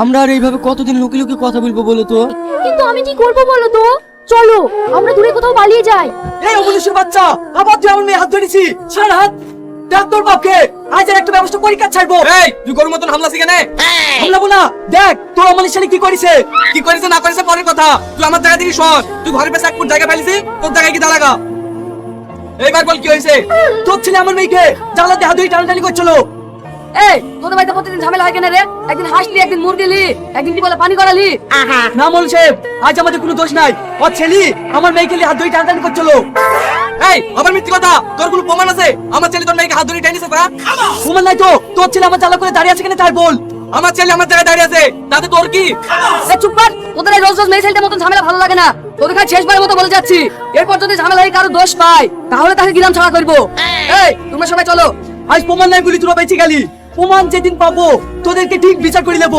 আমরা আর এইভাবে কতদিন লুকিয়ে লুকিয়ে কথা বলবো বলো তো? কিন্তু আমি কি করব বলো তো? চলো আমরা দূরে কোথাও পালিয়ে যাই। এই অমনুষ্যের বাচ্চা, আবার তুই আমার মেয়ে হাত ধরেছি। ছাড় হাত। ডাক তোর বাপকে, আজ আর একটা ব্যবস্থা করি, কাজ ছাড়বো। এই তুই গরুর মতন হামলা শিখে হামলাবো না। দেখ তোর অমনের সাথে কি করেছে। কি করেছে না করেছে পরের কথা, তুই আমার জায়গা থেকে সর। তুই ঘরের পাশে এক ফুট জায়গা ফেলেছি, তোর জায়গায় কি দাঁড়াগা? এইবার বল কি হয়েছে? তোর ছেলে আমার মেয়েকে জানলাতে হাত ধরে টানাটানি করছিল। এই তোদের বাড়িতে প্রতিদিন ঝামেলা হয় কেন রে? একদিন হাসলি, একদিন মুরগিলি, একদিন কি বলে পানি গড়ালি। না মল সাহেব, আজ আমাদের কোনো দোষ নাই। ওর ছেলে আমার মেয়েকে হাত ধরে টানাটানি করছিল। এই আবার মিথ্যে কথা, তোর কোনো প্রমাণ আছে? আমার ছেলে তোর মেয়েকে হাত ধরে টেনেছে তা? প্রমাণ নাই তো? তোর ছেলে আমার জ্বালা করে দাঁড়িয়ে আছে কেন তাই বল। আমার ছেলে আমার জায়গায় দাঁড়িয়ে আছে, তাতে তোর কি? এই চুপ কর, তোদের এই রোজ রোজ মেয়ে ছেলেদের মতন ঝামেলা ভালো লাগে না। তোদের কাছে শেষবারের মতো বলে যাচ্ছি, এরপর যদি ঝামেলা হয় কারো দোষ পাই তাহলে তাকে গিরাম ছাড়া করবো। এই তোমরা সবাই চলো। আজ প্রমাণ নাই বলি তোরা বেঁচে গেলি। প্রমাণ যেদিন পাবো তোদেরকে ঠিক বিচার করে নেবো।